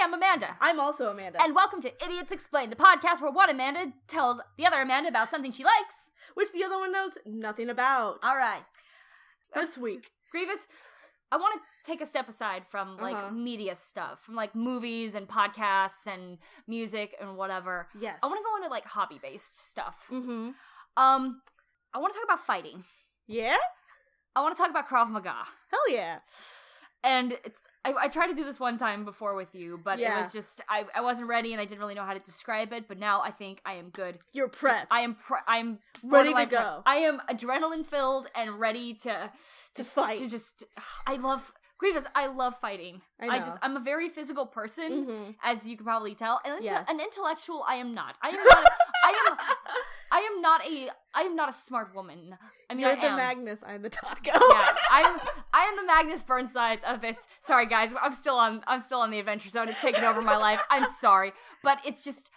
am Amanda. I'm also Amanda. And welcome to Idiots Explain, the podcast where one Amanda tells the other Amanda about something she likes, which the other one knows nothing about. All right. This week. Grievous, I want to take a step aside from, media stuff, from, movies and podcasts and music and whatever. Yes. I want to go into, hobby-based stuff. Mm-hmm. I want to talk about fighting. Yeah? I want to talk about Krav Maga. Hell yeah. And I tried to do this one time before with you, but it was just, I wasn't ready and I didn't really know how to describe it, but now I think I am good. You're prepped. I'm ready to go. I am adrenaline filled and ready to fight. I love fighting. I know. I'm a very physical person, as you can probably tell, and an intellectual I am not. I am not a smart woman. I mean, you're the Magnus, I'm the Taco. Yeah, I am the Magnus Burnsides of this. Sorry, guys, I'm still on the Adventure Zone. It's taken over my life. I'm sorry, but it's just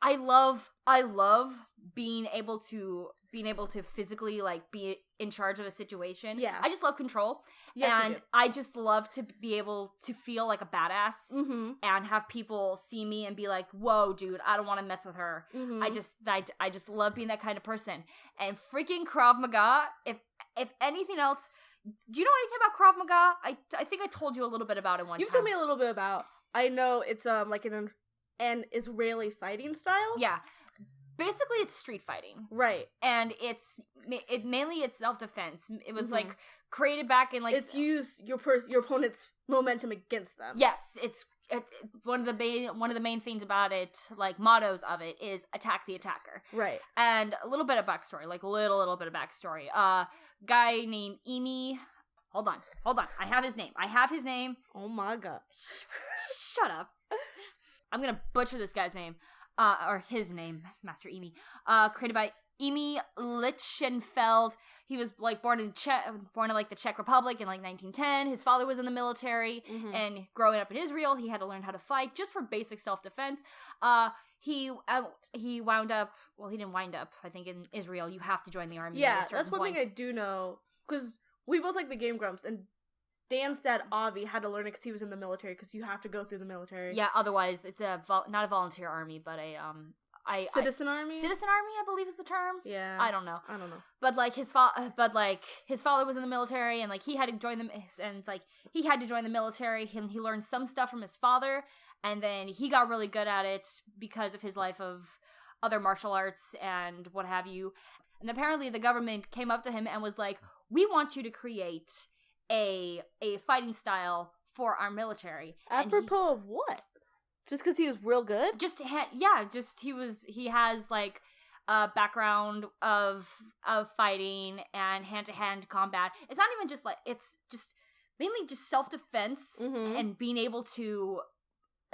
I love being able to physically be in charge of a situation. Yeah, I just love control, and I just love to be able to feel like a badass and have people see me and be like, "Whoa, dude, I don't want to mess with her." Mm-hmm. I just love being that kind of person. And freaking Krav Maga, if anything else, do you know anything about Krav Maga? I think I told you a little bit about it one time. You've told me a little bit about. I know it's an Israeli fighting style. Yeah. Basically, it's street fighting, right? And mainly it's self-defense. It was created back in it's used your opponent's momentum against them. Yes, it's one of the main things about it, mottos of it, is attack the attacker, right? And a little bit of backstory, little bit of backstory. Guy named Emi. Hold on. I have his name. Oh my god! Shut up. I'm gonna butcher this guy's name. Or his name, Master Emi, created by Emi Lichtenfeld. He was born in the Czech Republic in 1910. His father was in the military, and growing up in Israel, he had to learn how to fight just for basic self-defense. He wound up. Well, he didn't wind up. I think in Israel, you have to join the army. Yeah, at a certain that's one point. thing I do know, because we both like the Game Grumps, and Dan's dad, Avi, had to learn it because he was in the military, because you have to go through the military. Yeah, otherwise it's not a volunteer army, but a citizen army? Citizen army, I believe is the term. Yeah. I don't know. But his father was in the military, and he had to join them, and it's he had to join the military, and he learned some stuff from his father, and then he got really good at it because of his life of other martial arts and what have you. And apparently the government came up to him and was like, "We want you to create a fighting style for our military." Apropos of what? Just because he was real good? He has a background of fighting and hand-to-hand combat. It's not even just it's just mainly just self-defense and being able to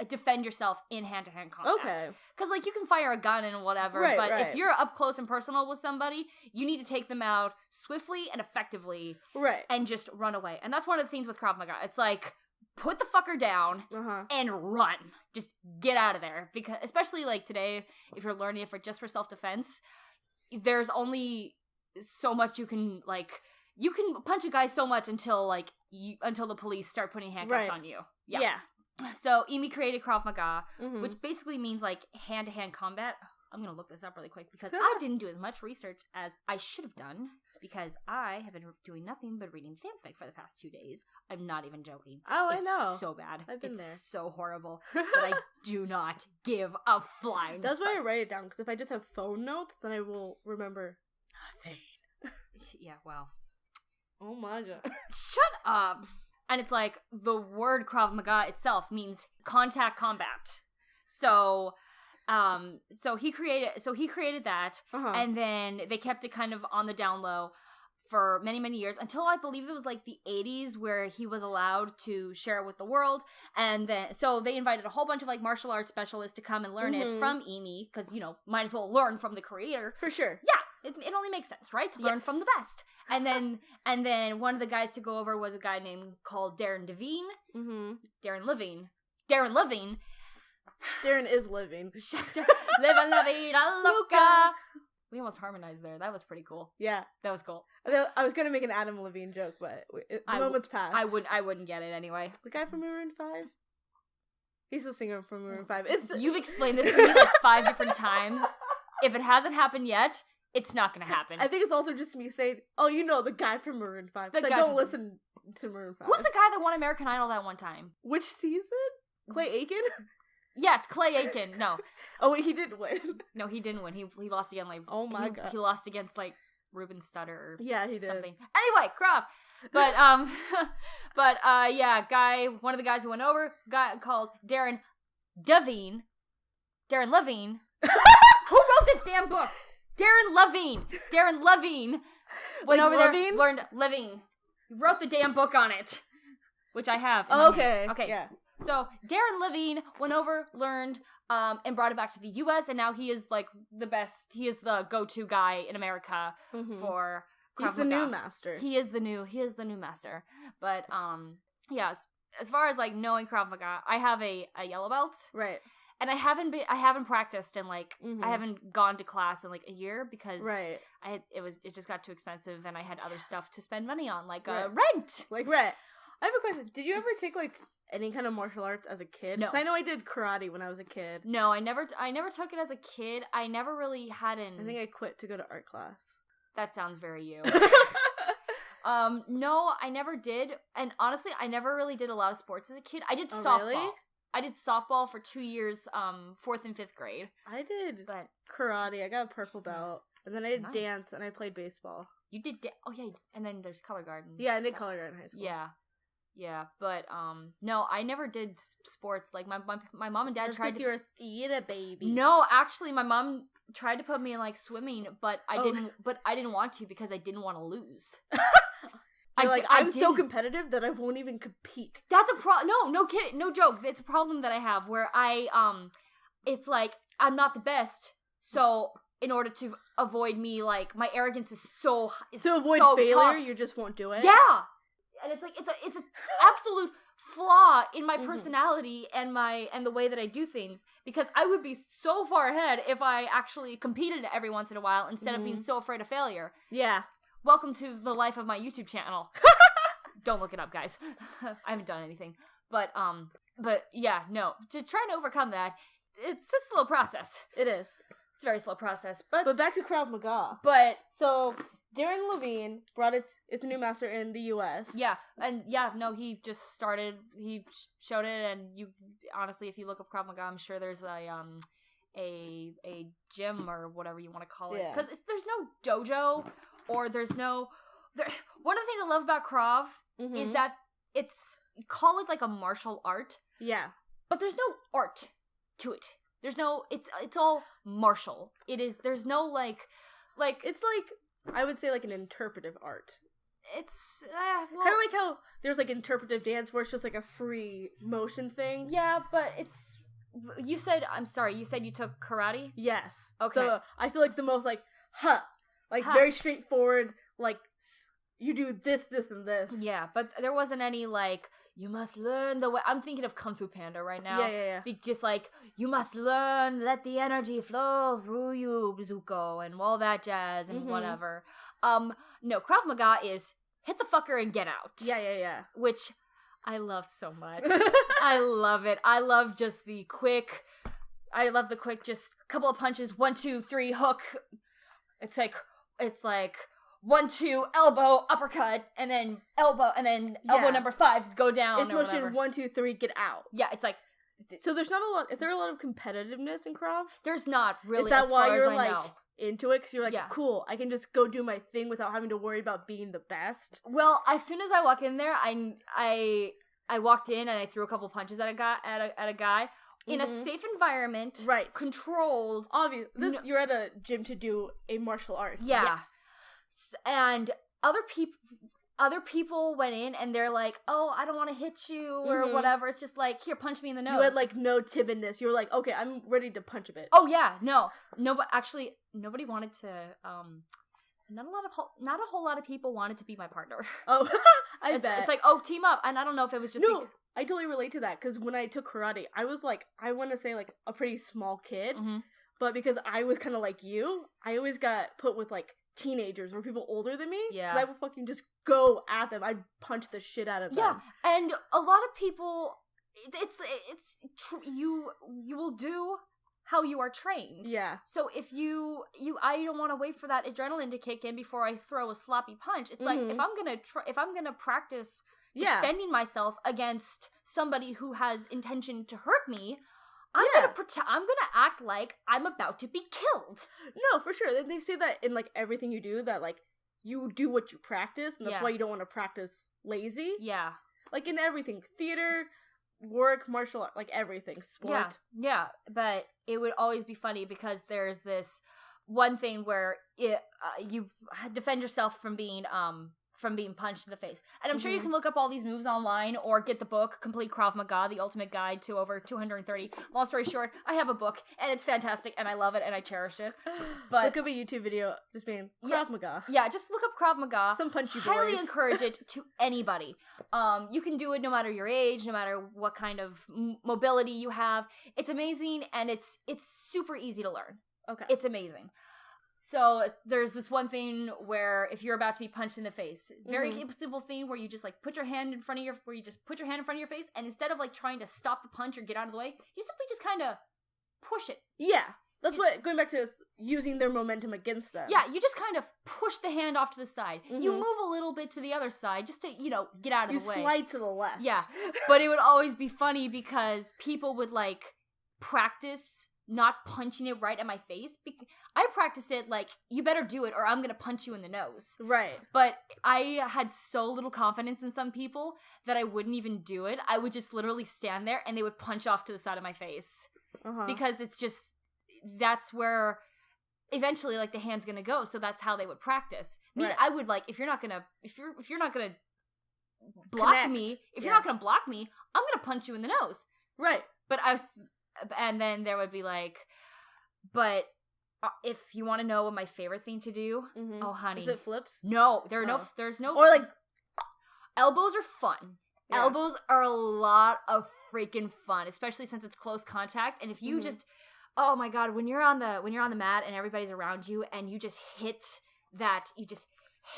defend yourself in hand-to-hand combat. Okay. Because, you can fire a gun and whatever, but if you're up close and personal with somebody, you need to take them out swiftly and effectively. Right. And just run away. And that's one of the things with Krav Maga. It's put the fucker down and run. Just get out of there. Because, especially, today, if you're learning it just for self-defense, there's only so much you can, you can punch a guy so much until the police start putting handcuffs on you. Yeah. So, Emi created Krav Maga, which basically means, hand-to-hand combat. I'm gonna look this up really quick, because I didn't do as much research as I should have done, because I have been doing nothing but reading fanfic for the past 2 days. I'm not even joking. Oh, I know. It's so bad. I've been there. It's so horrible. But I do not give a flying That's why I write it down, because if I just have phone notes, then I will remember nothing. Yeah, well. Oh my god. Shut up! And it's the word Krav Maga itself means contact combat. So he created that, and then they kept it kind of on the down low for many, many years, until I believe it was the 80s, where he was allowed to share it with the world. And then, so they invited a whole bunch of martial arts specialists to come and learn it from Emi, because, might as well learn from the creator. For sure. Yeah, it only makes sense, right? To learn from the best. And then one of the guys to go over was a guy called Darren Levine. Darren Levine. Darren is living. Living la vida loca. We almost harmonized there. That was pretty cool. Yeah. That was cool. I was going to make an Adam Levine joke, but the moment's passed. I wouldn't get it anyway. The guy from Maroon 5? He's the singer from Maroon 5. You've explained this to me like 5 different times. If it hasn't happened yet, it's not gonna happen. I think it's also just me saying, oh, you know, the guy from Maroon 5. Because I don't listen to Maroon 5. Who's the guy that won American Idol that one time? Which season? Clay Aiken? Yes, Clay Aiken. No. Oh, wait, he didn't win. No, he didn't win. He lost again. Like, oh my god. He lost against like Ruben Studdard or he did. Something. Anyway, Krav. But one of the guys who went over, guy called Darren Levine. Who wrote this damn book? Darren Levine went over there, learned Levine. Wrote the damn book on it, which I have. Okay. Yeah. So Darren Levine went over, learned, and brought it back to the U.S. and now he is like the best. He is the go-to guy in America for Krav Maga. He's the new master. He is the new master. But as far as like knowing Krav Maga, I have a yellow belt, right? And I haven't practiced in like I haven't gone to class in like a year because it just got too expensive and I had other stuff to spend money on like rent. Like rent. I have a question. Did you ever take like any kind of martial arts as a kid? No. 'Cause I know I did karate when I was a kid. No, I never took it as a kid. I never really had an... I think I quit to go to art class. That sounds very you. No, I never did. And honestly, I never really did a lot of sports as a kid. I did softball. Really? I did softball for 2 years, 4th and 5th grade. I did karate. I got a purple belt. And then I did dance and I played baseball. You did oh yeah, and then there's color guard. Yeah, I did color guard in high school. Yeah, but no, I never did sports. Like my mom and dad tried to. You're a theater baby. No, actually, my mom tried to put me in like swimming, but I didn't. But I didn't want to because I didn't want to lose. I'm so competitive that I won't even compete. That's a problem. No kidding, no joke. It's a problem that I have where it's like I'm not the best, so in order to avoid me, like my arrogance is so avoid failure, tough. You just won't do it. Yeah. And it's like it's an absolute flaw in my personality and the way that I do things because I would be so far ahead if I actually competed every once in a while instead of being so afraid of failure. Yeah. Welcome to the life of my YouTube channel. Don't look it up, guys. I haven't done anything. But yeah, no. To try and overcome that, it's a slow process. It is. It's a very slow process. But back to Krav Maga. So Darren Levine brought its new master in the U.S. Yeah, and he just started. He showed it, and you honestly, if you look up Krav Maga, I'm sure there's a gym or whatever you want to call it, because there's no dojo or there's no. One of the things I love about Krav is that call it like a martial art. Yeah, but there's no art to it. There's no. It's all martial. It is. There's no like it's like. I would say like an interpretive art. It's kind of like how there's like interpretive dance where it's just like a free motion thing. Yeah, but it's. You said you took karate? Yes. Okay. I feel like the most very straightforward. Like you do this, and this. Yeah, but there wasn't any like you must learn the way. I'm thinking of Kung Fu Panda right now. Yeah. Just like you must learn, let the energy flow through you, Zuko, and all that jazz and whatever. No, Krav Maga is hit the fucker and get out. Yeah. Which I love so much. I love it. I love just the quick. Just a couple of punches. 1, 2, 3, hook. It's like 1, 2, elbow, uppercut, and then elbow number 5, go down. It's motion 1, 2, 3, get out. Yeah, it's like. So there's not a lot. Is there a lot of competitiveness in Krav? There's not really. Is that why you're like know. Into it? Because you're like, cool, I can just go do my thing without having to worry about being the best. Well, as soon as I walk in there, I walked in and I threw a couple punches at a guy. In a safe environment, right? Controlled. Obviously, you're at a gym to do a martial art. Yeah. Yes. And other people went in and they're like, oh, I don't want to hit you or whatever. It's just like, here, punch me in the nose. You had like no timidness. You were like, okay, I'm ready to punch a bit. Oh yeah, no, but actually nobody wanted to. Not a whole lot of people wanted to be my partner. Oh, I bet. It's like, oh, team up, and I don't know if it was just. No, I totally relate to that because when I took karate, I was like, I want to say like a pretty small kid, but because I was kind of like you, I always got put with like teenagers or people older than me. Yeah, I would fucking just go at them. I'd punch the shit out of them. Yeah, and a lot of people you will do how you are trained. Yeah. So if I don't want to wait for that adrenaline to kick in before I throw a sloppy punch. It's like if I'm gonna practice defending myself against somebody who has intention to hurt me, I'm gonna act like I'm about to be killed. No, for sure. They say that in like everything you do, that like you do what you practice, and that's why you don't want to practice lazy. Yeah. Like in everything, theater, work, martial art, like everything, sport. Yeah. But it would always be funny because there's this one thing where you defend yourself from being punched in the face. And I'm sure you can look up all these moves online or get the book, Complete Krav Maga, The Ultimate Guide to Over 230. Long story short, I have a book, and it's fantastic, and I love it, and I cherish it. But look up a YouTube video just being Krav Maga. Yeah, just look up Krav Maga. Some punchy boys. Highly encourage it to anybody. You can do it no matter your age, no matter what kind of mobility you have. It's amazing, and it's super easy to learn. Okay. It's amazing. So there's this one thing where if you're about to be punched in the face, very simple thing where you just like put your hand in front of your face, and instead of like trying to stop the punch or get out of the way, you simply just kind of push it. Yeah. That's what, going back to this, using their momentum against them. Yeah, you just kind of push the hand off to the side. You move a little bit to the other side just to, get out of the way. You slide to the left. Yeah. But it would always be funny because people would like practice not punching it right at my face. I practice it like, you better do it or I'm gonna punch you in the nose. Right. But I had so little confidence in some people that I wouldn't even do it. I would just literally stand there and they would punch off to the side of my face. Because it's just, that's where eventually like the hand's gonna go. So that's how they would practice. Me, right. I would like, if you're not gonna block me, you're not gonna block me, I'm gonna punch you in the nose. Right. And then there would be like, but if you want to know what my favorite thing to do, oh honey, is it flips? No, there's no, or like elbows are fun. Yeah. Elbows are a lot of freaking fun, especially since it's close contact. And if you just, oh my god, when you're on the mat and everybody's around you and you just hit that, you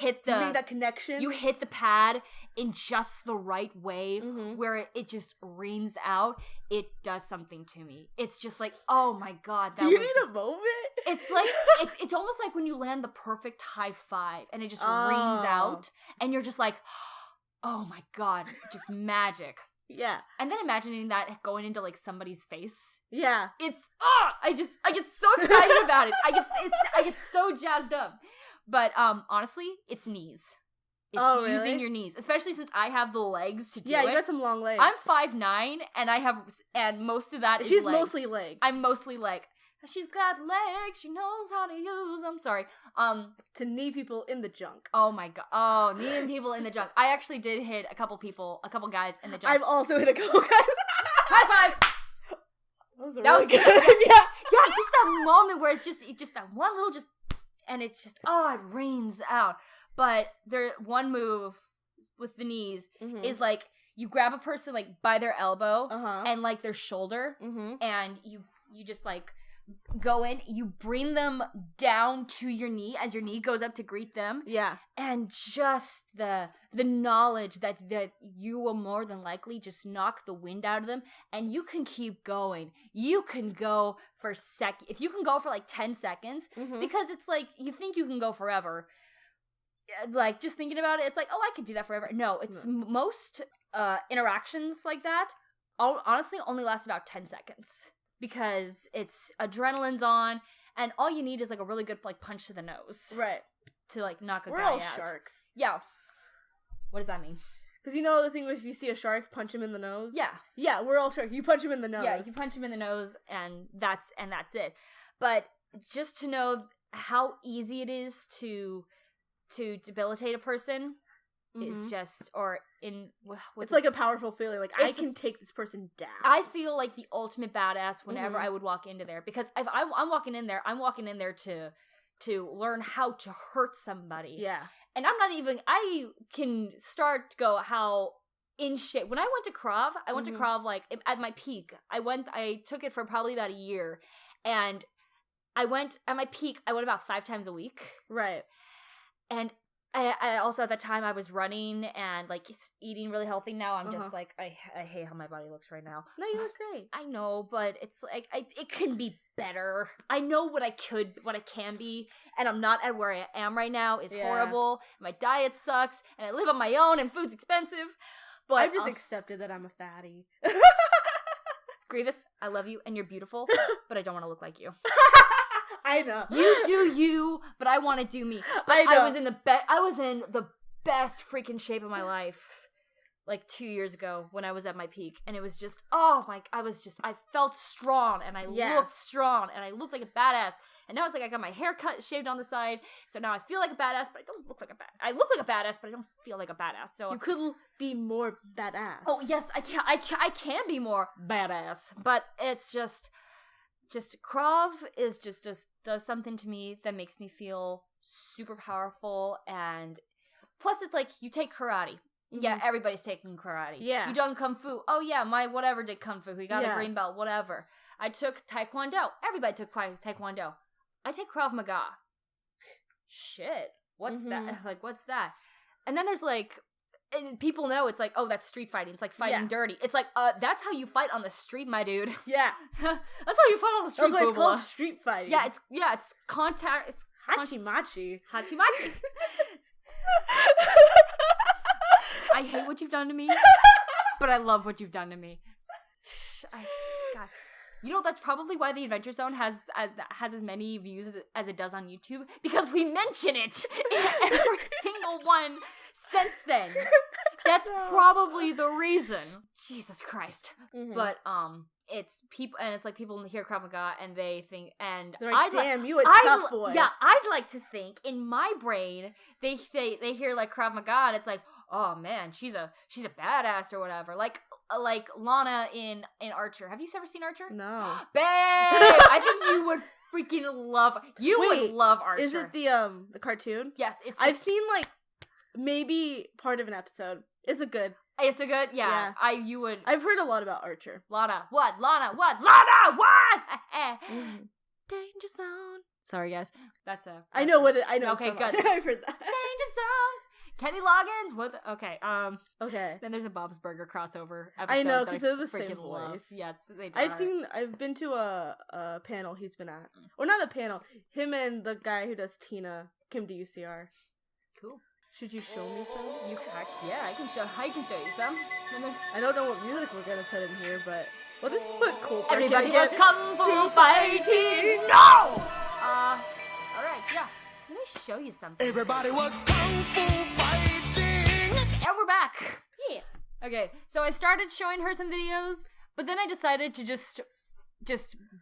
make that connection. You hit the pad in just the right way where it just rings out. It does something to me. It's just like, oh my god, do you need a moment? It's like it's almost like when you land the perfect high five and it just rings out and you're just like, oh my god, just magic. Yeah. And then imagining that going into like somebody's face. Yeah. It's I get so excited about it. I get so jazzed up. But honestly, it's knees. It's using your knees, especially since I have the legs to do it. Yeah, you got some long legs. I'm 5'9", and most of that is She's legs. Mostly leg. I'm mostly leg. She's got legs. She knows how to use them. Sorry. To knee people in the junk. Oh my god. Oh, kneeing people in the junk. I actually did hit a couple guys in the junk. I've also hit a couple guys. High five. That was good. Yeah, just that moment where it's just that one little and it's just, it rains out. But one move with the knees is like, you grab a person like by their elbow and like their shoulder and you just like go in, you bring them down to your knee as your knee goes up to greet them. Yeah. And just the knowledge that you will more than likely just knock the wind out of them and you can keep going. You can go for if you can go for like 10 seconds because it's like, you think you can go forever. Like, just thinking about it, it's like, I could do that forever. No, it's most interactions like that honestly only last about 10 seconds. Because it's adrenaline's on, and all you need is like a really good like punch to the nose, right? To like knock a We're guy all out. Sharks. Yeah. What does that mean? Because you know the thing if you see a shark, punch him in the nose. Yeah. Yeah, we're all sharks. You punch him in the nose. Yeah, you punch him in the nose, and that's it. But just to know how easy it is to debilitate a person. It's just, it's like a powerful feeling. Like, I can take this person down. I feel like the ultimate badass whenever I would walk into there. Because if I'm walking in there, to learn how to hurt somebody. Yeah. And I can start to go how in shape. When I went to Krav, to Krav like at my peak. I took it for probably about a year. And at my peak, I went about 5 times a week. Right. And I also, at that time, I was running and, like, eating really healthy. Now I'm just, like, I hate how my body looks right now. No, you look great. I know, but it's, like, it can be better. I know what I can be, and I'm not at where I am right now is horrible. My diet sucks, and I live on my own, and food's expensive. But I've just accepted that I'm a fatty. Grievous, I love you, and you're beautiful, but I don't want to look like you. I know. You do you, but I want to do me. But I was in the best freaking shape of my life, like 2 years ago when I was at my peak, and it was just, I felt strong, and I looked strong, and I looked like a badass. And now it's like I got my hair cut, shaved on the side, so now I feel like a badass, but I don't look like a badass. I look like a badass, but I don't feel like a badass. So you could be more badass. Oh yes, I can be more badass, but it's just Krav is just does something to me that makes me feel super powerful, and plus it's like you take karate. Yeah, everybody's taking karate. Yeah. You done kung fu. Oh yeah, my whatever did kung fu. He got a green belt, whatever. I took taekwondo. Everybody took taekwondo. I take Krav Maga. Shit. What's that? Like, what's that? And then there's like, and people know it's like, oh, that's street fighting. It's like fighting dirty. It's like, that's how you fight on the street, my dude. Yeah. That's how you fight on the street, that's why it's called street fighting. Yeah, it's contact. It's hachi-machi. Hachi-machi. I hate what you've done to me, but I love what you've done to me. God. You know, that's probably why the Adventure Zone has as many views as it does on YouTube, because we mention it in every single one since then. That's probably the reason. Jesus Christ. But it's people, and it's like people hear Krav Maga and they think, and they're like, damn, you a tough boy. Yeah, I'd like to think in my brain they hear like Krav Maga and it's like, oh man, she's a badass or whatever. Like Lana in Archer. Have you ever seen Archer? No. Babe, I think you would freaking love. Would love Archer. Is it the cartoon? Yes, I've seen like maybe part of an episode. It's a good. Yeah. You would. I've heard a lot about Archer. Lana, what? Danger Zone. Sorry, guys. That's a. I know what I know. Okay, so good. I've heard that. Danger Zone. Kenny Loggins. What? Okay. Okay. Then there's a Bob's Burger crossover episode. I know, because they're the same voice. Yes, they are. I've been to a panel he's been at, or not a panel. Him and the guy who does Tina came to UCR. Cool. Should you show me some? I can show you some. I don't know what music we're gonna put in here, but we'll just put cool. Everybody was kung fu fighting. No. All right. Yeah. Let me show you something. Everybody was kung fu fighting. And we're back. Yeah. Okay. So I started showing her some videos, but then I decided to just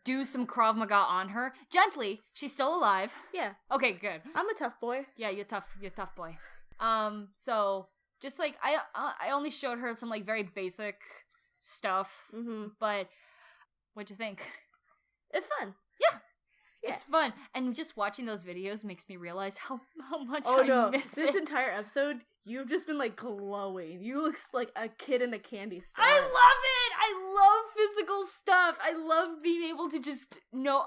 do some Krav Maga on her gently. She's still alive. Yeah. Okay. Good. I'm a tough boy. Yeah. You're tough. You're a tough boy. So just like I only showed her some like very basic stuff, but what'd you think? It's fun. Yeah. It's fun, and just watching those videos makes me realize how much I miss this entire episode, you've just been like glowing. You look like a kid in a candy store. I love it. I love physical stuff. I love being able to just know.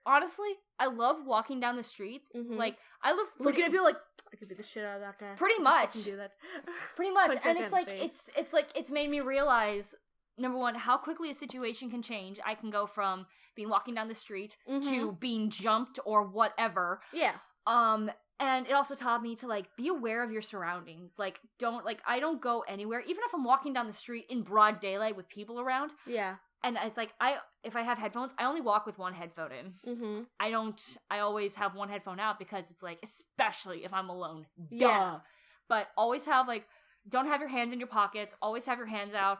Honestly, I love walking down the street. Like, I love looking at people like, I could beat the shit out of that guy. Pretty much. Do that. Pretty much. And it's like, it's made me realize, number one, how quickly a situation can change. I can go from being walking down the street to being jumped or whatever. Yeah. And it also taught me to, like, be aware of your surroundings. Like, I don't go anywhere, even if I'm walking down the street in broad daylight with people around. Yeah. And it's like, if I have headphones, I only walk with one headphone in. I always have one headphone out because it's like, especially if I'm alone. Yeah. But always have, like, don't have your hands in your pockets. Always have your hands out.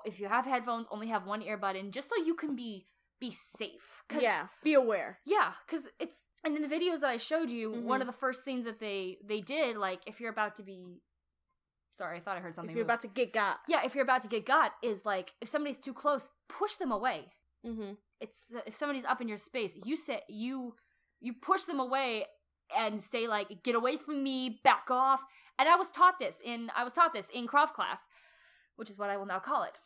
If you have headphones, only have one earbud in, just so you can be safe. Yeah, be aware. Yeah, because and in the videos that I showed you, one of the first things that they did, like, if you're about to be, sorry, I thought I heard something. If you're about to get got. Yeah, if you're about to get got, is like, if somebody's too close, push them away. It's, if somebody's up in your space, you push them away and say, like, get away from me, back off. And I was taught this in Krav class, which is what I will now call it.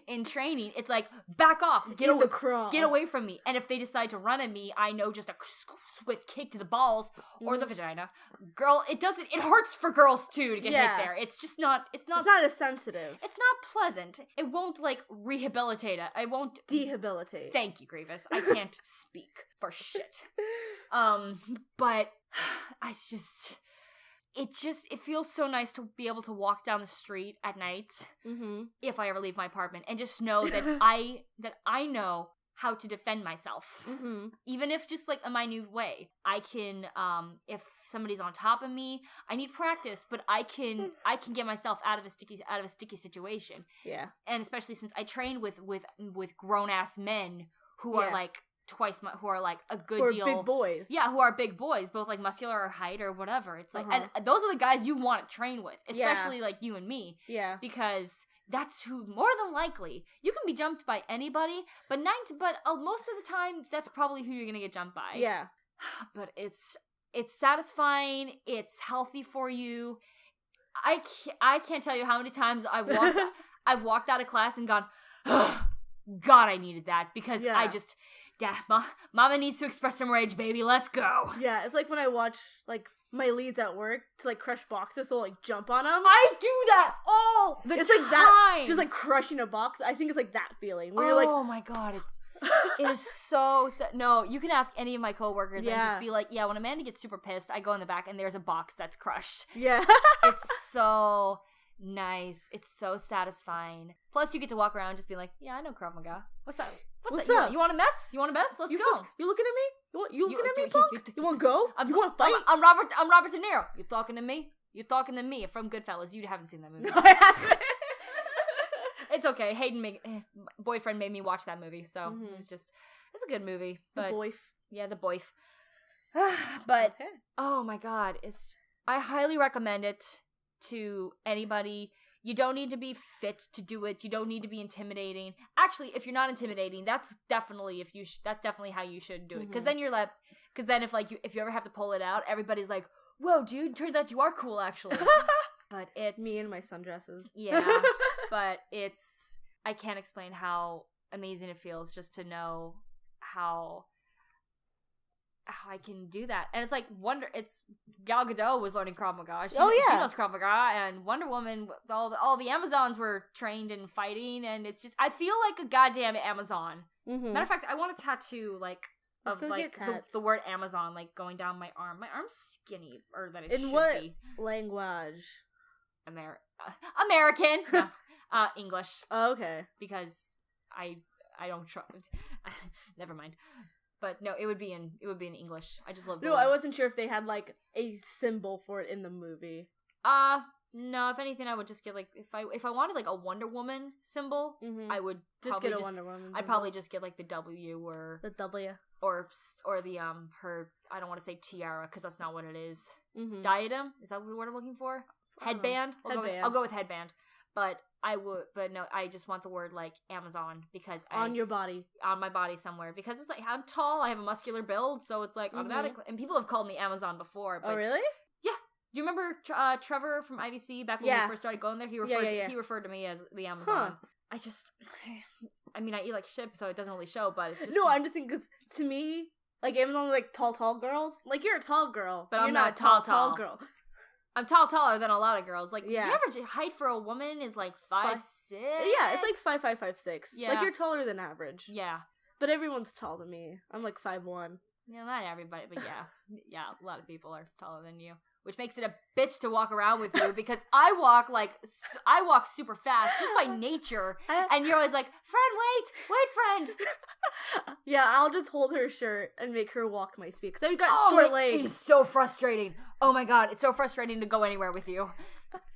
In training, it's like, back off, get away from me. And if they decide to run at me, I know just a swift kick to the balls or the vagina. Girl, it hurts for girls too to get hit there. It's just not, it's not as sensitive. It's not pleasant. It won't like rehabilitate it. I won't dehabilitate. Thank you, Grievous. I can't speak for shit. But it feels so nice to be able to walk down the street at night if I ever leave my apartment and just know that I know how to defend myself. Even if just like a minute way. I can if somebody's on top of me, I need practice, but I can get myself out of a sticky situation. Yeah. And especially since I train with grown ass men who are like who are like a good deal big boys. Yeah, who are big boys, both like muscular or height or whatever. It's like and those are the guys you want to train with, especially like you and me. Yeah. Because that's who, more than likely, you can be jumped by anybody, but most of the time that's probably who you're going to get jumped by. Yeah. But it's satisfying, it's healthy for you. I can't tell you how many times I've walked out of class and gone, oh, God, I needed that because I just Mama needs to express some rage, baby. Let's go. Yeah, it's like when I watch like my leads at work to like crush boxes, so like jump on them. I do that all the time. It's like that, just like crushing a box. I think it's like that feeling where you're like, oh my God, it is so. No, you can ask any of my coworkers and just be like, yeah, when Amanda gets super pissed, I go in the back and there's a box that's crushed. Yeah, it's so nice. It's so satisfying. Plus, you get to walk around and just be like, yeah, I know Krav Maga. What's up? What's up? You want to mess? You want to mess? Let's go. You looking at me? You looking at me, punk? You want to go? You want to fight? I'm Robert De Niro. You talking to me? You talking to me? From Goodfellas. You haven't seen that movie. No, I haven't. It's okay. Boyfriend made me watch that movie, so it's a good movie. But, the boyf. Yeah, the boyf. But oh my God, I highly recommend it to anybody. You don't need to be fit to do it. You don't need to be intimidating. Actually, if you're not intimidating, that's definitely how you should do it. Because then if you ever have to pull it out, everybody's like, "Whoa, dude! Turns out you are cool, actually." But it's me and my sundresses. Yeah, but I can't explain how amazing it feels just to know how I can do that. And it's like it's Gal Gadot was learning Krav Maga. She knows Krav Maga, and Wonder Woman, all the Amazons were trained in fighting, and it's just, I feel like a goddamn Amazon. Matter of fact, I want a tattoo of the word Amazon like going down my arm. My arm's skinny, or that it should be. In what language? American. No. English. Oh, okay. Because I don't try. Never mind. But no, it would be in English. I just love the word. I wasn't sure if they had like a symbol for it in the movie. No, if anything I would just get like if I wanted like a Wonder Woman symbol, I would probably just get a Wonder Woman symbol. I'd probably just get like the W or the W or the her, I don't want to say tiara cuz that's not what it is. Diadem? Is that the word I'm looking for? Headband? I'll go with headband. But I just want the word like Amazon because on your body, on my body somewhere, because it's like I'm tall, I have a muscular build, so it's like automatically. And people have called me Amazon before. But, oh really? Yeah. Do you remember Trevor from IVC back when we first started going there? He referred to me as the Amazon. I mean, I eat like shit, so it doesn't really show. But it's just I'm just thinking because to me, like Amazon, like tall girls. Like you're a tall girl, but you're not a tall girl. I'm taller than a lot of girls. Like, the average height for a woman is like 5'6". Yeah, it's like 5'5", 5'6". Yeah. Like, you're taller than average. Yeah. But everyone's tall to me. I'm like 5'1". Yeah, not everybody, but yeah. Yeah, a lot of people are taller than you. Which makes it a bitch to walk around with you, because I walk super fast, just by nature, and you're always like, friend, wait, friend. Yeah, I'll just hold her shirt and make her walk my speed, because I've got short legs. It is so frustrating. Oh my God, it's so frustrating to go anywhere with you.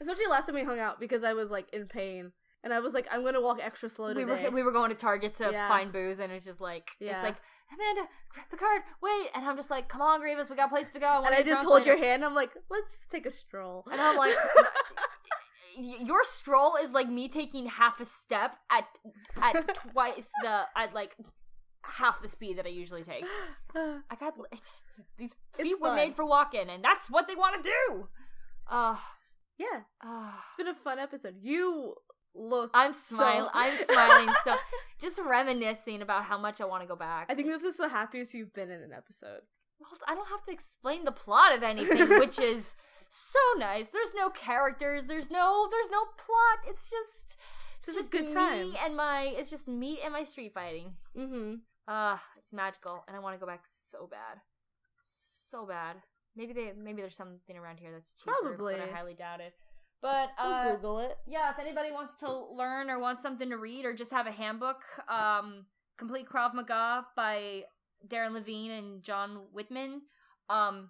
Especially last time we hung out, because I was like in pain. And I was like, I'm going to walk extra slow today. We were going to Target to find booze, and it's just like, it's like, Amanda, Picard, wait. And I'm just like, come on, Grievous, we got a place to go. And I just hold your hand. I'm like, let's take a stroll. And I'm like, your stroll is like me taking half a step at like half the speed that I usually take. These feet were made for walking, and that's what they want to do. Yeah. It's been a fun episode. You look I'm smiling. I'm smiling. So just reminiscing about how much I want to go back. I think this is the happiest you've been in an episode. Well, I don't have to explain the plot of anything, which is so nice. There's no characters. There's no plot. It's just a good time. It's just me and my street fighting. Mm-hmm. It's magical, and I want to go back so bad. So bad. Maybe there's something around here that's cheaper, Probably. but I highly doubt it. But We'll Google it. Yeah, if anybody wants to learn or wants something to read or just have a handbook, Complete Krav Maga by Darren Levine and John Whitman.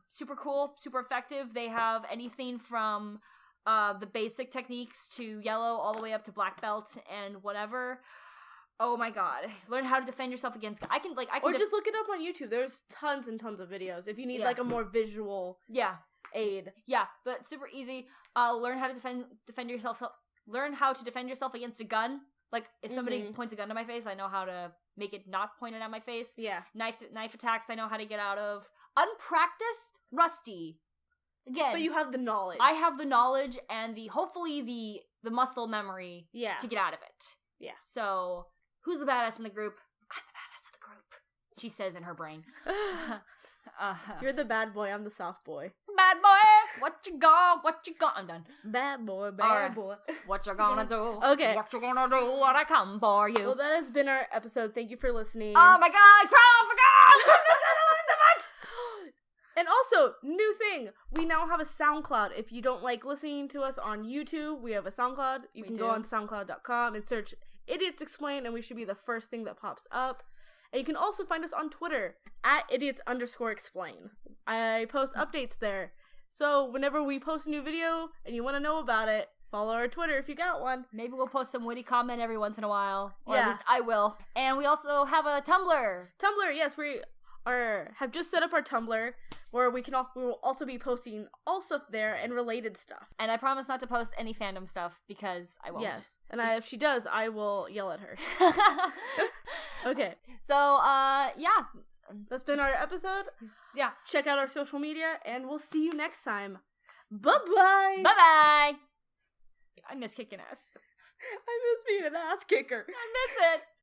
Super cool, super effective. They have anything from the basic techniques to yellow all the way up to black belt and whatever. Oh my god. Learn how to defend yourself against... I can just look it up on YouTube. There's tons and tons of videos if you need like a more visual aid. Yeah, but super easy. Learn how to defend yourself. Learn how to defend yourself against a gun. Like, if somebody points a gun to my face, I know how to make it not pointed at my face. Yeah. Knife attacks, I know how to get out of. Unpracticed, rusty. Again. But you have the knowledge. I have the knowledge and hopefully the muscle memory to get out of it. Yeah. So, who's the badass in the group? I'm the badass of the group. She says in her brain. You're the bad boy, I'm the soft boy. Bad boy, what you got? I'm done. Bad boy, boy. What you gonna do? Okay. What you gonna do when I come for you? Well, that has been our episode. Thank you for listening. Oh my god, Krav Maga! I love it so much! And also, new thing, we now have a SoundCloud. If you don't like listening to us on YouTube, we have a SoundCloud. You can go on SoundCloud.com and search Idiots Explain, and we should be the first thing that pops up. And you can also find us on Twitter, @idiots_explain. I post updates there. So whenever we post a new video and you want to know about it, follow our Twitter if you got one. Maybe we'll post some witty comment every once in a while. Or at least I will. And we also have a Tumblr. Tumblr, yes, we have just set up our Tumblr where we will also be posting all stuff there and related stuff. And I promise not to post any fandom stuff because I won't. Yes. And if she does, I will yell at her. Okay. So, yeah. That's been our episode. Yeah. Check out our social media, and we'll see you next time. Bye-bye! Bye-bye! I miss kicking ass. I miss being an ass kicker. I miss it.